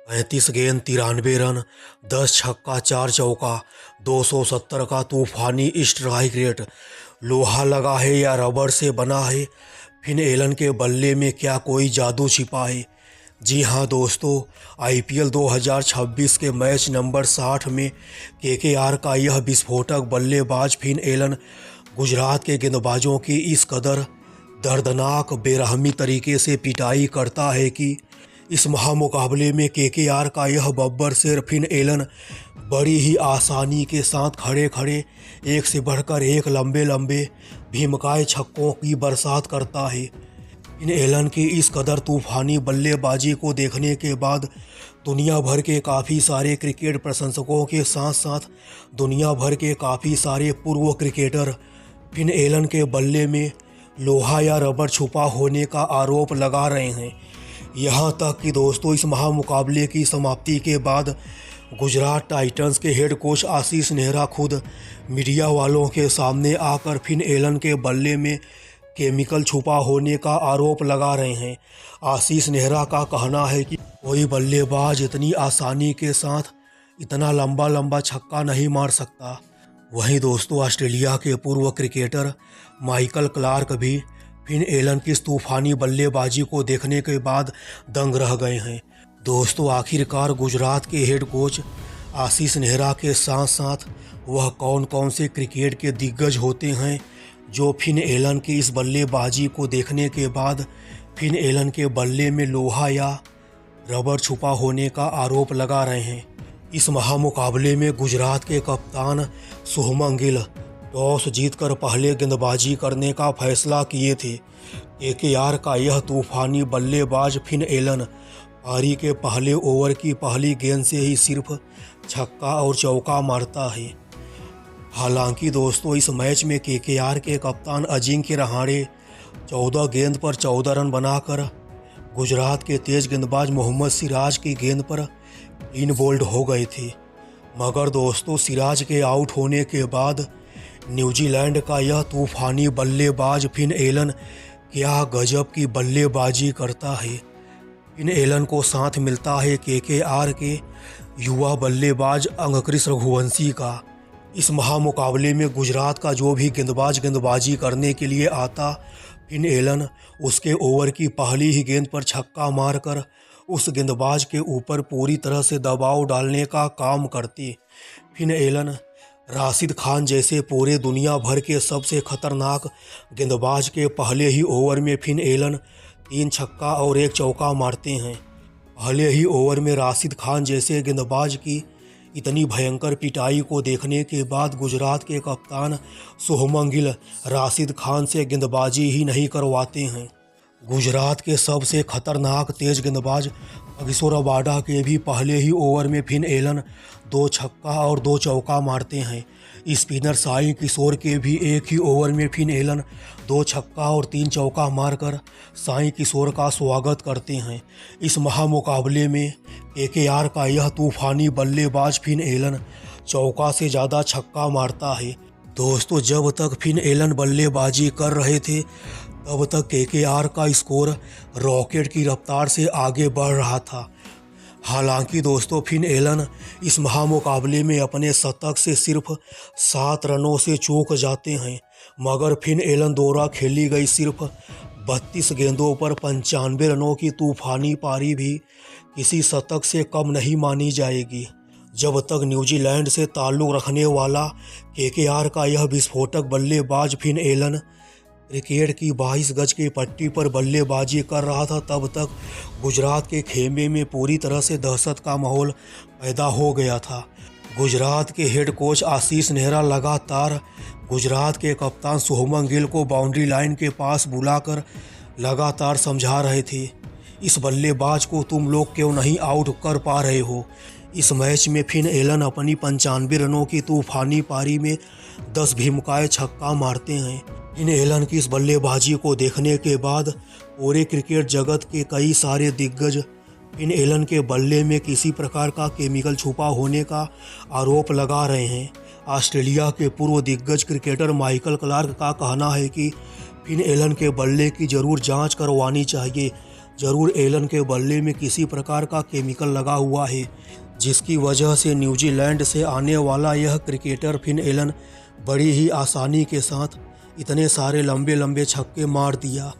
35 गेंद 93 रन, 10 छक्का 4 चौका, 270 का तूफानी स्ट्राइक रेट। लोहा लगा है या रबड़ से बना है, फिन एलन के बल्ले में क्या कोई जादू छिपा है? जी हाँ दोस्तों, आईपीएल 2026 के मैच नंबर 60 में केकेआर का यह विस्फोटक बल्लेबाज फिन एलन गुजरात के गेंदबाजों की इस कदर दर्दनाक बेरहमी तरीके से पिटाई करता है कि इस महामुकाबले में केकेआर का यह बब्बर शेर फिन एलन बड़ी ही आसानी के साथ खड़े खड़े एक से बढ़कर एक लंबे लंबे भीमकाय छक्कों की बरसात करता है। फिन एलन की इस कदर तूफानी बल्लेबाजी को देखने के बाद दुनिया भर के काफ़ी सारे क्रिकेट प्रशंसकों के साथ साथ दुनिया भर के काफ़ी सारे पूर्व क्रिकेटर फिन एलन के बल्ले में लोहा या रबड़ छुपा होने का आरोप लगा रहे हैं। यहाँ तक कि दोस्तों, इस महामुकाबले की समाप्ति के बाद गुजरात टाइटंस के हेड कोच आशीष नेहरा खुद मीडिया वालों के सामने आकर फिन एलन के बल्ले में केमिकल छुपा होने का आरोप लगा रहे हैं। आशीष नेहरा का कहना है कि कोई बल्लेबाज इतनी आसानी के साथ इतना लंबा लंबा छक्का नहीं मार सकता। वहीं दोस्तों, ऑस्ट्रेलिया के पूर्व क्रिकेटर माइकल क्लार्क भी फिन एलन की इस तूफानी बल्लेबाजी को देखने के बाद दंग रह गए हैं। दोस्तों, आखिरकार गुजरात के हेड कोच आशीष नेहरा के साथ साथ वह कौन कौन से क्रिकेट के दिग्गज होते हैं जो फिन एलन की इस बल्लेबाजी को देखने के बाद फिन एलन के बल्ले में लोहा या रबड़ छुपा होने का आरोप लगा रहे हैं? इस महामुकाबले में गुजरात के कप्तान शुभमन गिल टॉस जीतकर पहले गेंदबाजी करने का फैसला किए थे। केकेआर का यह तूफानी बल्लेबाज फिन एलन पारी के पहले ओवर की पहली गेंद से ही सिर्फ छक्का और चौका मारता है। हालांकि दोस्तों, इस मैच में केकेआर के कप्तान अजिंक्य रहाणे 14 गेंद पर 14 रन बनाकर गुजरात के तेज गेंदबाज मोहम्मद सिराज की गेंद पर क्लीन बोल्ड हो गए थे। मगर दोस्तों, सिराज के आउट होने के बाद न्यूजीलैंड का यह तूफानी बल्लेबाज फिन एलन क्या गजब की बल्लेबाजी करता है। फिन एलन को साथ मिलता है केकेआर के युवा बल्लेबाज अंगक्रिस रघुवंशी का। इस महामुकाबले में गुजरात का जो भी गेंदबाज गेंदबाजी करने के लिए आता, फिन एलन उसके ओवर की पहली ही गेंद पर छक्का मारकर उस गेंदबाज के ऊपर पूरी तरह से दबाव डालने का काम करती। फिन एलन राशिद खान जैसे पूरे दुनिया भर के सबसे खतरनाक गेंदबाज के पहले ही ओवर में फिन एलन 3 छक्का और 1 चौका मारते हैं। पहले ही ओवर में राशिद खान जैसे गेंदबाज की इतनी भयंकर पिटाई को देखने के बाद गुजरात के कप्तान शुभमन गिल राशिद खान से गेंदबाजी ही नहीं करवाते हैं। गुजरात के सबसे खतरनाक तेज गेंदबाज अगिसोर रबाडा के भी पहले ही ओवर में फिन एलन 2 छक्का और 2 चौका मारते हैं। स्पिनर साई किशोर के भी एक ही ओवर में फिन एलन 2 छक्का और 3 चौका मारकर साई किशोर का स्वागत करते हैं। इस महामुकाबले में केकेआर का यह तूफानी बल्लेबाज फिन एलन चौका से ज़्यादा छक्का मारता है। दोस्तों, जब तक फिन एलन बल्लेबाजी कर रहे थे तब तक केकेआर का स्कोर रॉकेट की रफ्तार से आगे बढ़ रहा था। हालांकि दोस्तों, फिन एलन इस महामुकाबले में अपने शतक से सिर्फ 7 रनों से चूक जाते हैं। मगर फिन एलन द्वारा खेली गई सिर्फ 32 गेंदों पर 95 रनों की तूफानी पारी भी किसी शतक से कम नहीं मानी जाएगी। जब तक न्यूजीलैंड से ताल्लुक़ रखने वाला केकेआर का यह विस्फोटक बल्लेबाज फिन एलन क्रिकेट की 22 गज की पट्टी पर बल्लेबाजी कर रहा था, तब तक गुजरात के खेमे में पूरी तरह से दहशत का माहौल पैदा हो गया था। गुजरात के हेड कोच आशीष नेहरा लगातार गुजरात के कप्तान शुभमन गिल को बाउंड्री लाइन के पास बुलाकर लगातार समझा रहे थे, इस बल्लेबाज को तुम लोग क्यों नहीं आउट कर पा रहे हो। इस मैच में फिन एलन अपनी 95 रनों की तूफानी पारी में 10 भीमकाय छक्का मारते हैं। फिन एलन की इस बल्लेबाजी को देखने के बाद पूरे क्रिकेट जगत के कई सारे दिग्गज फिन एलन के बल्ले में किसी प्रकार का केमिकल छुपा होने का आरोप लगा रहे हैं। ऑस्ट्रेलिया के पूर्व दिग्गज क्रिकेटर माइकल क्लार्क का कहना है कि फिन एलन के बल्ले की ज़रूर जांच करवानी चाहिए जरूर एलन के बल्ले में किसी प्रकार का केमिकल लगा हुआ है, जिसकी वजह से न्यूजीलैंड से आने वाला यह क्रिकेटर फिन एलन बड़ी ही आसानी के साथ इतने सारे लंबे लंबे छक्के मार दिया।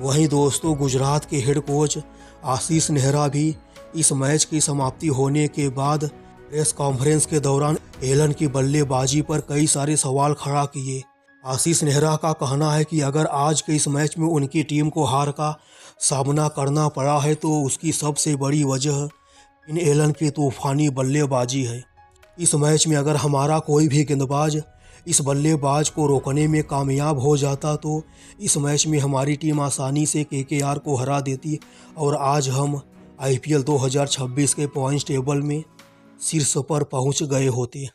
वहीं दोस्तों, गुजरात के हेड कोच आशीष नेहरा भी इस मैच की समाप्ति होने के बाद प्रेस कॉन्फ्रेंस के दौरान एलन की बल्लेबाजी पर कई सारे सवाल खड़ा किए। आशीष नेहरा का कहना है कि अगर आज के इस मैच में उनकी टीम को हार का सामना करना पड़ा है तो उसकी सबसे बड़ी वजह फिन एलन की तूफानी बल्लेबाजी है। इस मैच में अगर हमारा कोई भी गेंदबाज इस बल्लेबाज को रोकने में कामयाब हो जाता तो इस मैच में हमारी टीम आसानी से केकेआर को हरा देती और आज हम आईपीएल 2026 के पॉइंट्स टेबल में शीर्ष पर पहुंच गए होते।